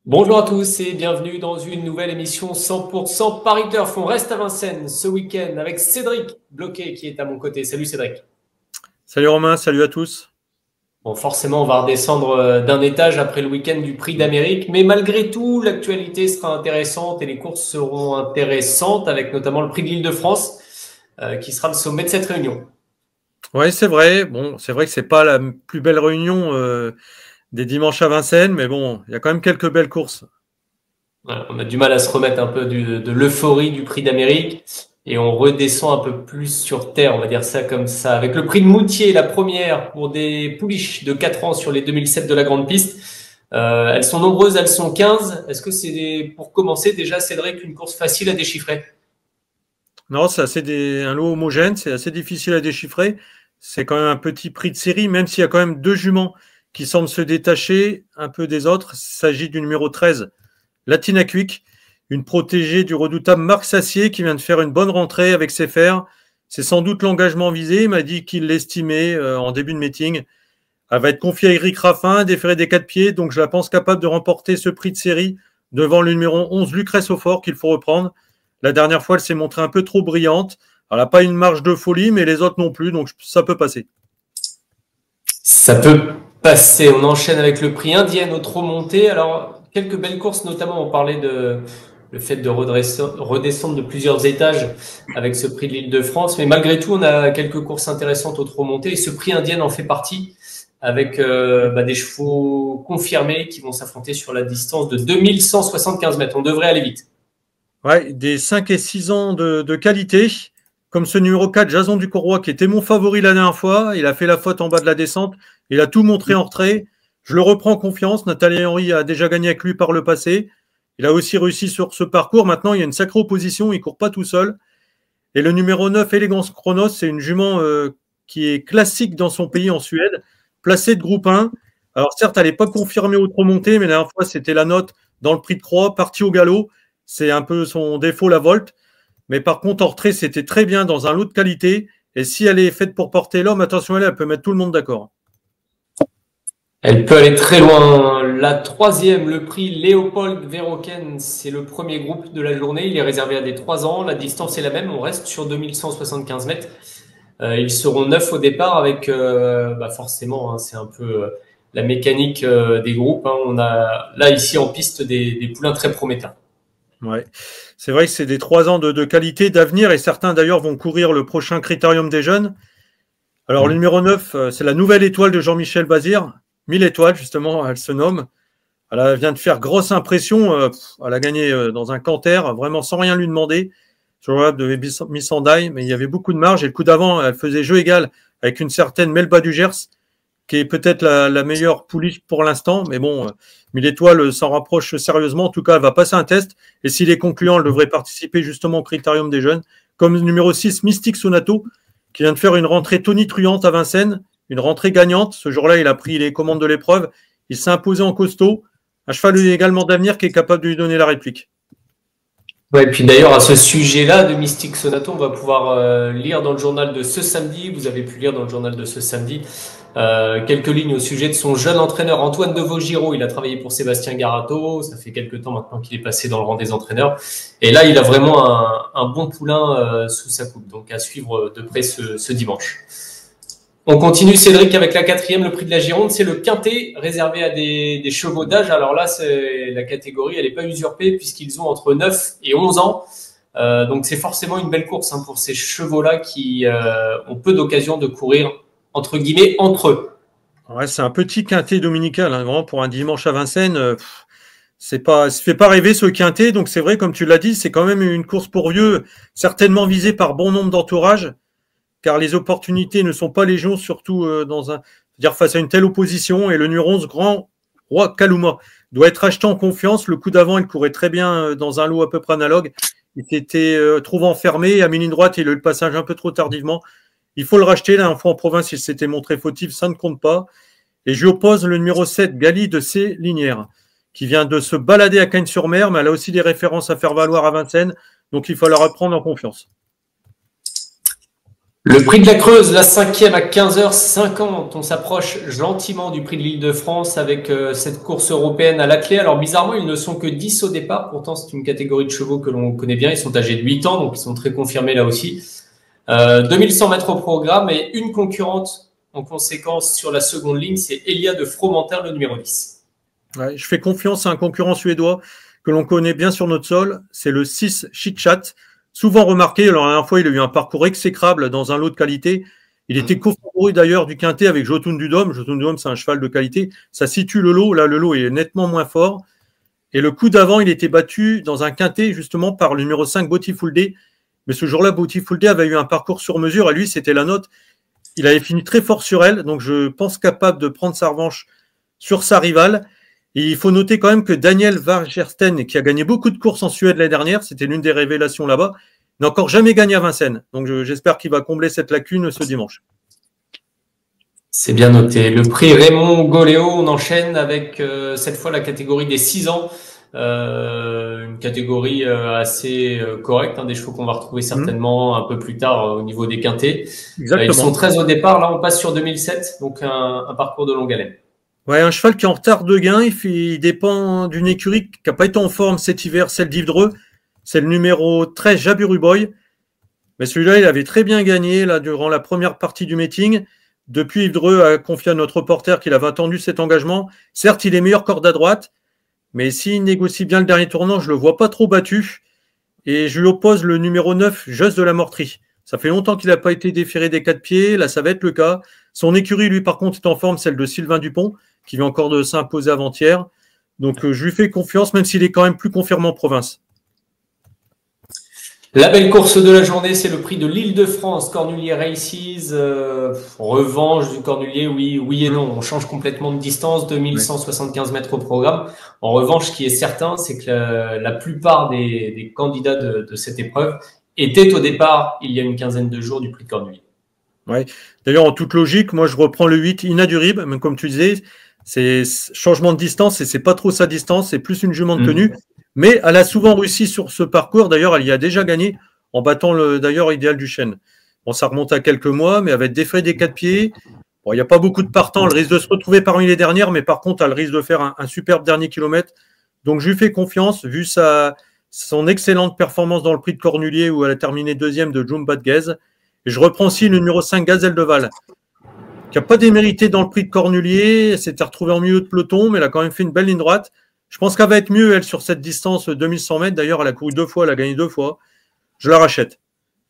Bonjour à tous et bienvenue dans une nouvelle émission 100% Paris Turf. On reste à Vincennes ce week-end avec Cédric Bloquet qui est à mon côté. Salut Cédric. Salut Romain, salut à tous. Bon, forcément, on va redescendre d'un étage après le week-end du Prix d'Amérique, mais malgré tout, l'actualité sera intéressante et les courses seront intéressantes avec notamment le Prix de l'Île-de-France qui sera le sommet de cette réunion. Oui, c'est vrai. Bon, c'est vrai que c'est pas la plus belle réunion des dimanches à Vincennes, mais bon, il y a quand même quelques belles courses. Voilà, on a du mal à se remettre un peu de l'euphorie du Prix d'Amérique et on redescend un peu plus sur terre, on va dire ça comme ça. Avec le Prix de Moutier, la première pour des pouliches de 4 ans sur les 2007 de la Grande Piste. Elles sont nombreuses, elles sont 15. Est-ce que pour commencer déjà, Cédric, une course facile à déchiffrer? Non, c'est un lot homogène, c'est assez difficile à déchiffrer. C'est quand même un petit prix de série, même s'il y a quand même deux juments qui semblent se détacher un peu des autres. Il s'agit du numéro 13, Latina Quick, une protégée du redoutable Marc Sassier qui vient de faire une bonne rentrée avec ses fers. C'est sans doute l'engagement visé. Il m'a dit qu'il l'estimait en début de meeting. Elle va être confiée à Eric Raffin, déféré des 4 pieds, donc je la pense capable de remporter ce prix de série devant le numéro 11, Lucrèce Aufort, qu'il faut reprendre. La dernière fois, elle s'est montrée un peu trop brillante. Elle n'a pas une marge de folie, mais les autres non plus, donc ça peut passer. Ça peut passer. On enchaîne avec le Prix Indienne au trot monté. Alors, quelques belles courses, notamment on parlait de le fait de redescendre de plusieurs étages avec ce prix de l'Île-de-France. Mais malgré tout, on a quelques courses intéressantes au trot monté. Et ce prix indien en fait partie avec des chevaux confirmés qui vont s'affronter sur la distance de 2175 mètres. On devrait aller vite. Ouais, des 5 et 6 ans de qualité, comme ce numéro 4, Jason Ducourroy, qui était mon favori la dernière fois. Il a fait la faute en bas de la descente. Il a tout montré en retrait. Je le reprends en confiance. Nathalie Henry a déjà gagné avec lui par le passé. Il a aussi réussi sur ce parcours. Maintenant, il y a une sacrée opposition. Il ne court pas tout seul. Et le numéro 9, Elegance Chronos, c'est une jument qui est classique dans son pays en Suède, placée de groupe 1. Alors certes, elle n'est pas confirmée au trop monté, mais la dernière fois, c'était la note dans le prix de croix, partie au galop. C'est un peu son défaut, la volte. Mais par contre, en retrait, c'était très bien dans un lot de qualité. Et si elle est faite pour porter l'homme, attention, elle peut mettre tout le monde d'accord. Elle peut aller très loin. La troisième, le prix Léopold Verhoeven, c'est le premier groupe de la journée. Il est réservé à des 3 ans. La distance est la même. On reste sur 2175 mètres. Ils seront 9 au départ avec, forcément, hein, c'est un peu la mécanique des groupes. Hein. On a là, ici, en piste, des poulains très prometteurs. Ouais. C'est vrai que c'est des 3 ans de qualité, d'avenir. Et certains, d'ailleurs, vont courir le prochain Critérium des jeunes. Alors, le numéro 9, c'est la nouvelle étoile de Jean-Michel Bazir. 1000 étoiles, justement, elle se nomme. Elle vient de faire grosse impression. Elle a gagné dans un canter, vraiment sans rien lui demander, sur le web de Miss Sandaï, mais il y avait beaucoup de marge. Et le coup d'avant, elle faisait jeu égal avec une certaine Melba du Gers, qui est peut-être la meilleure pouliche pour l'instant. Mais bon, 1000 étoiles s'en rapproche sérieusement. En tout cas, elle va passer un test. Et s'il est concluant, elle devrait participer justement au Critérium des jeunes. Comme numéro 6, Mystique Sonato, qui vient de faire une rentrée tonitruante à Vincennes, une rentrée gagnante. Ce jour-là, il a pris les commandes de l'épreuve. Il s'est imposé en costaud. Un cheval également d'avenir qui est capable de lui donner la réplique. Ouais, et puis d'ailleurs, à ce sujet-là de Mystique Sonato, on va pouvoir lire dans le journal de ce samedi, vous avez pu lire dans le journal de ce samedi, quelques lignes au sujet de son jeune entraîneur Antoine de Vaugirard. Il a travaillé pour Sébastien Garato, ça fait quelques temps maintenant qu'il est passé dans le rang des entraîneurs. Et là, il a vraiment un bon poulain sous sa coupe, donc à suivre de près ce dimanche. On continue, Cédric, avec la quatrième, le prix de la Gironde. C'est le quintet réservé à des chevaux d'âge. Alors là, la catégorie, elle n'est pas usurpée puisqu'ils ont entre 9 et 11 ans. Donc c'est forcément une belle course pour ces chevaux-là qui ont peu d'occasion de courir, entre guillemets, entre eux. Ouais, c'est un petit quintet dominical, hein, vraiment pour un dimanche à Vincennes. Ça fait pas rêver ce quintet. Donc c'est vrai, comme tu l'as dit, c'est quand même une course pour vieux, certainement visée par bon nombre d'entourages, car les opportunités ne sont pas légion, surtout dire face à une telle opposition. Et le numéro 11, Grand Roi Kaluma, doit être acheté en confiance. Le coup d'avant, il courait très bien dans un lot à peu près analogue. Il s'était trouvé enfermé. À mi-ligne droite, il a eu le passage un peu trop tardivement. Il faut le racheter. Là, une fois en province, il s'était montré fautif. Ça ne compte pas. Et je lui oppose le numéro 7, Gali de C. Linières, qui vient de se balader à Cagnes-sur-Mer, mais elle a aussi des références à faire valoir à Vincennes. Donc, il faut la reprendre en confiance. Le prix de la Creuse, la 5e à 15h50. On s'approche gentiment du prix de l'Île-de-France avec cette course européenne à la clé. Alors bizarrement, ils ne sont que 10 au départ. Pourtant, c'est une catégorie de chevaux que l'on connaît bien. Ils sont âgés de 8 ans, donc ils sont très confirmés là aussi. 2100 mètres au programme et une concurrente en conséquence sur la seconde ligne, c'est Elia de Fromentin, le numéro 10. Ouais, je fais confiance à un concurrent suédois que l'on connaît bien sur notre sol. C'est le 6 Chitchat. Souvent remarqué, alors la dernière fois, il a eu un parcours exécrable dans un lot de qualité. Il était co-favori d'ailleurs du Quintet avec Jotun du Dôme. Jotun du Dôme, c'est un cheval de qualité. Ça situe le lot. Là, le lot est nettement moins fort. Et le coup d'avant, il était battu dans un Quintet justement par le numéro 5, Beautiful. Mais ce jour-là, Beautiful avait eu un parcours sur mesure. Et lui, c'était la note. Il avait fini très fort sur elle. Donc, je pense capable de prendre sa revanche sur sa rivale. Et il faut noter quand même que Daniel Wagersten, qui a gagné beaucoup de courses en Suède l'année dernière, c'était l'une des révélations là-bas, n'a encore jamais gagné à Vincennes. Donc j'espère qu'il va combler cette lacune ce dimanche. C'est bien noté. Le prix Raymond Goléo, on enchaîne avec cette fois la catégorie des 6 ans. Une catégorie assez correcte, des chevaux qu'on va retrouver certainement un peu plus tard au niveau des quintés. Ils sont 13 au départ. Là, on passe sur 2007, donc un parcours de longue haleine. Ouais, un cheval qui est en retard de gain, il dépend d'une écurie qui n'a pas été en forme cet hiver, celle d'Yves-Dreux. C'est le numéro 13, Jaburuboy. Mais celui-là, il avait très bien gagné là, durant la première partie du meeting. Depuis, Yves-Dreux a confié à notre reporter qu'il avait attendu cet engagement. Certes, il est meilleur corde à droite, mais s'il négocie bien le dernier tournant, je ne le vois pas trop battu. Et je lui oppose le numéro 9, Just de la Mortrie. Ça fait longtemps qu'il n'a pas été déféré des 4 pieds. Là, ça va être le cas. Son écurie, lui, par contre, est en forme, celle de Sylvain Dupont, qui vient encore de s'imposer avant-hier. Donc, je lui fais confiance, même s'il est quand même plus confirmé en province. La belle course de la journée, c'est le prix de l'Île-de-France, Cornulier Races, revanche du Cornulier, oui et non. On change complètement de distance, 2175 mètres au programme. En revanche, ce qui est certain, c'est que la plupart des candidats de cette épreuve étaient au départ, il y a une quinzaine de jours, du prix de Cornulier. Ouais. D'ailleurs, en toute logique, moi, je reprends le 8, Inadurib, même comme tu disais, c'est changement de distance et c'est pas trop sa distance, c'est plus une jument de tenue. Mais elle a souvent réussi sur ce parcours. D'ailleurs, elle y a déjà gagné en battant d'ailleurs Idéal du Chêne. Bon, ça remonte à quelques mois, mais avec des frais des 4 pieds. Bon, il n'y a pas beaucoup de partants. Elle risque de se retrouver parmi les dernières, mais par contre, elle risque de faire un superbe dernier kilomètre. Donc, je lui fais confiance, vu son excellente performance dans le prix de Cornulier, où elle a terminé deuxième de Jumba de Guez. Et je reprends aussi le numéro 5, Gazelle de Val, qui n'a pas démérité dans le prix de Cornulier. Elle s'était retrouvée en milieu de peloton, mais elle a quand même fait une belle ligne droite. Je pense qu'elle va être mieux, elle, sur cette distance 2100 mètres. D'ailleurs, elle a couru 2 fois, elle a gagné 2 fois. Je la rachète.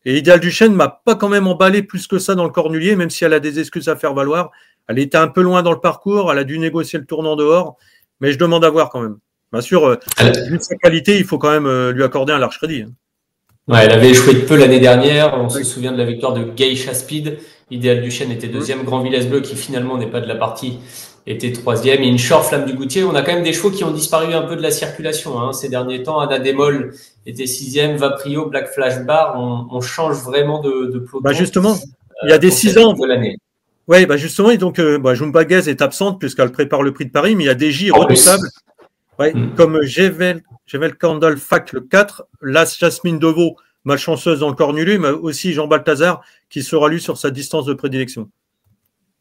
Et Idéal du Chêne ne m'a pas quand même emballé plus que ça dans le Cornulier, même si elle a des excuses à faire valoir. Elle était un peu loin dans le parcours, elle a dû négocier le tournant dehors, mais je demande à voir quand même. Bien sûr, vu sa qualité, il faut quand même lui accorder un large crédit. Ouais, elle avait échoué de peu l'année dernière. On se souvient de la victoire de Geisha Speed. Idéal du Chêne était deuxième. Grand Villesse Bleu, qui finalement n'est pas de la partie, était troisième. Et Inshore, Flamme du Goutier. On a quand même des chevaux qui ont disparu un peu de la circulation ces derniers temps. Anna Démol était sixième. Vaprio, Black Flash Bar. On change vraiment de peloton. Justement, il y a des 6 ans. Oui, justement, et donc Jumba Guez est absente puisqu'elle prépare le prix de Paris, mais il y a des J redoutables. Comme Jevel Candle Fac le 4, Las Jasmine Deveau, malchanceuse dans le Cornulier, mais aussi Jean Balthazar qui sera lui sur sa distance de prédilection.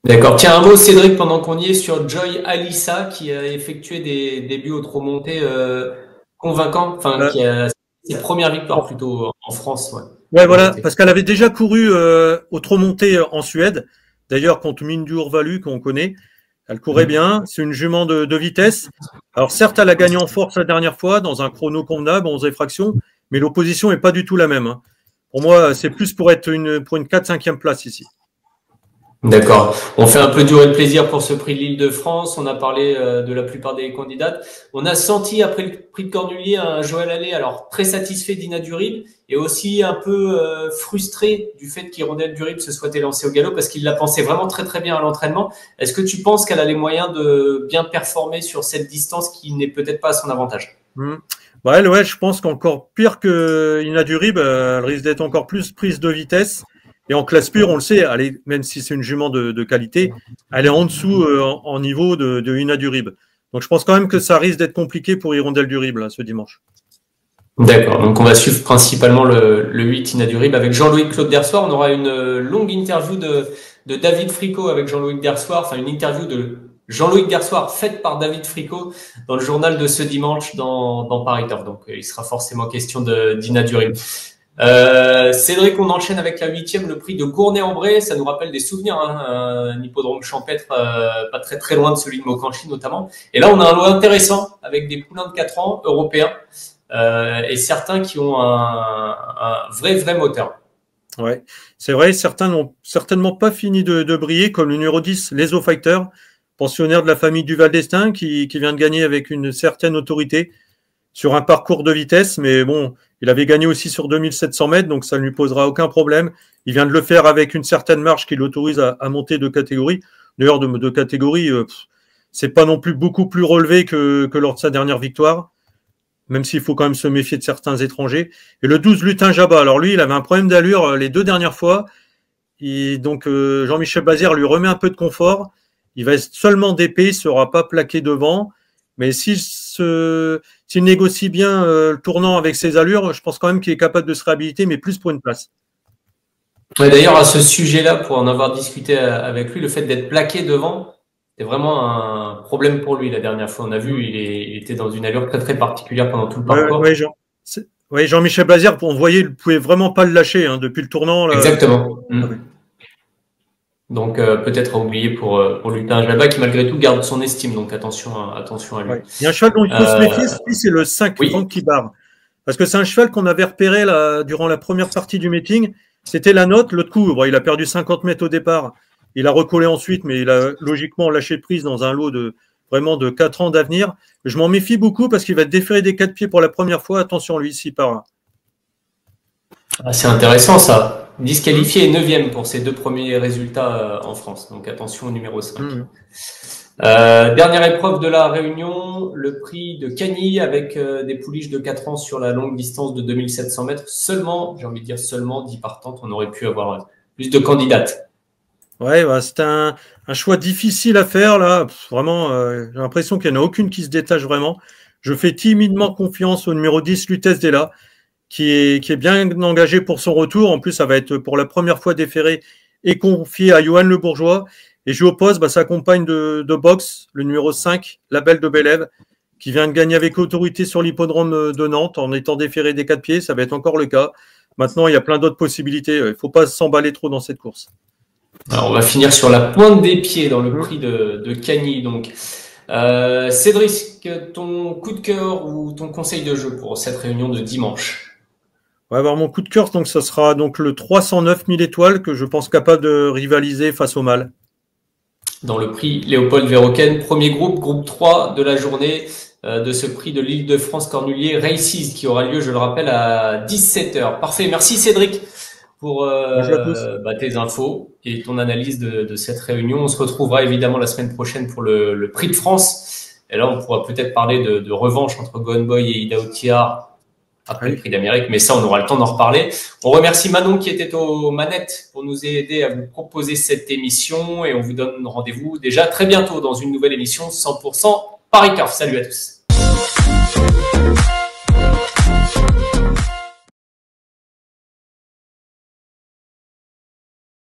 D'accord. Tiens, un mot, Cédric, pendant qu'on y est, sur Joy Alissa, qui a effectué des débuts au trot monté convaincants, qui a ses premières victoires plutôt en France. Ouais, voilà, parce qu'elle avait déjà couru au trot monté en Suède, d'ailleurs contre Mindur Valu, qu'on connaît. Elle courait bien, c'est une jument de vitesse. Alors certes, elle a gagné en force la dernière fois dans un chrono convenable, 11 fractions, mais l'opposition n'est pas du tout la même. Pour moi, c'est plus pour être pour une 4-5e place ici. D'accord. On fait un peu durer le plaisir pour ce prix de l'Île-de-France. On a parlé de la plupart des candidates. On a senti, après le prix de Cornulier, un Joël Allais, alors très satisfait d'Inadurib et aussi un peu frustré du fait qu'Hirondelle Durib se soit élancée au galop parce qu'il la pensait vraiment très très bien à l'entraînement. Est-ce que tu penses qu'elle a les moyens de bien performer sur cette distance qui n'est peut-être pas à son avantage? Ouais, je pense qu'encore pire que Inadurib, elle risque d'être encore plus prise de vitesse. Et en classe pure, on le sait, même si c'est une jument de qualité, elle est en dessous en niveau de Inadurib. Donc je pense quand même que ça risque d'être compliqué pour Hirondelle Durib là, ce dimanche. D'accord, donc on va suivre principalement le 8 Inadurib avec Jean-Louis Claude Dersoir. On aura une longue interview de David Fricot avec Jean-Louis Dersoir, enfin une interview de Jean-Louis Dersoir faite par David Fricot dans le journal de ce dimanche dans Paris Turf. Donc il sera forcément question d'Inadurib. Cédric, on enchaîne avec la 8e, le prix de Gournay-en-Bray. Ça nous rappelle des souvenirs, hein, un hippodrome champêtre pas très très loin de celui de Mokanchy notamment. Et là, on a un lot intéressant avec des poulains de 4 ans européens et certains qui ont un vrai moteur. Ouais, c'est vrai, certains n'ont certainement pas fini de briller, comme le numéro 10, l'Ezo Fighter, pensionnaire de la famille Duval d'Estaing, qui vient de gagner avec une certaine autorité sur un parcours de vitesse, mais bon, il avait gagné aussi sur 2700 mètres, donc ça ne lui posera aucun problème. Il vient de le faire avec une certaine marge qui l'autorise à monter de catégorie. D'ailleurs, de catégorie, c'est pas non plus beaucoup plus relevé que lors de sa dernière victoire, même s'il faut quand même se méfier de certains étrangers. Et le 12, Lutin Jabba, alors lui, il avait un problème d'allure les 2 dernières fois. Donc Jean-Michel Bazir lui remet un peu de confort. Il va être seulement d'épée, il ne sera pas plaqué devant. Mais s'il négocie bien le tournant avec ses allures, je pense quand même qu'il est capable de se réhabiliter, mais plus pour une place. Ouais, d'ailleurs, à ce sujet-là, pour en avoir discuté avec lui, le fait d'être plaqué devant, c'est vraiment un problème pour lui. La dernière fois, on a vu, il était dans une allure très particulière pendant tout le parcours. Jean-Michel Bazir, on voyait, il ne pouvait vraiment pas le lâcher depuis le tournant. Là. Exactement. Donc peut-être à oublier pour Lutin Jabba qui malgré tout garde son estime, donc attention à lui. Ouais. Il y a un cheval dont il faut se méfier, c'est le 5 Francky Barr. Parce que c'est un cheval qu'on avait repéré là, durant la première partie du meeting. C'était la note, l'autre coup. Bon, il a perdu 50 mètres au départ. Il a recollé ensuite, mais il a logiquement lâché prise dans un lot de 4 ans d'avenir. Je m'en méfie beaucoup parce qu'il va déférer des 4 pieds pour la première fois. Attention lui, s'il part. C'est intéressant ça. Disqualifié et 9e pour ses 2 premiers résultats en France. Donc attention au numéro 5. Dernière épreuve de la réunion, le prix de Cagny avec des pouliches de 4 ans sur la longue distance de 2700 mètres. Seulement, j'ai envie de dire seulement 10 partantes. On aurait pu avoir plus de candidates. Ouais, c'est un choix difficile à faire là. Vraiment, j'ai l'impression qu'il n'y en a aucune qui se détache vraiment. Je fais timidement confiance au numéro 10, Lutèce Della, qui est bien engagé pour son retour. En plus, ça va être pour la première fois déféré et confié à Johan Le Bourgeois. Et je oppose sa compagne de boxe, le numéro 5, la Belle de Bélève, qui vient de gagner avec autorité sur l'hippodrome de Nantes en étant déféré des 4 pieds. Ça va être encore le cas. Maintenant, il y a plein d'autres possibilités. Il ne faut pas s'emballer trop dans cette course. Alors, on va finir sur la pointe des pieds dans le prix de Cagny. Donc, Cédric, ton coup de cœur ou ton conseil de jeu pour cette réunion de dimanche? On va avoir mon coup de cœur, donc ça sera donc le 309 000 étoiles que je pense capable de rivaliser face au mâle. Dans le prix Léopold Verroken, premier groupe 3 de la journée de ce prix de l'Île-de-France Cornulier Races qui aura lieu, je le rappelle, à 17h. Parfait, merci Cédric pour tes infos et ton analyse de cette réunion. On se retrouvera évidemment la semaine prochaine pour le prix de France. Et là, on pourra peut-être parler de revanche entre Gone Boy et Ida Otiar après le prix d'Amérique, mais ça, on aura le temps d'en reparler. On remercie Manon qui était aux manettes pour nous aider à vous proposer cette émission et on vous donne rendez-vous déjà très bientôt dans une nouvelle émission 100% Paris Turf. Salut à tous.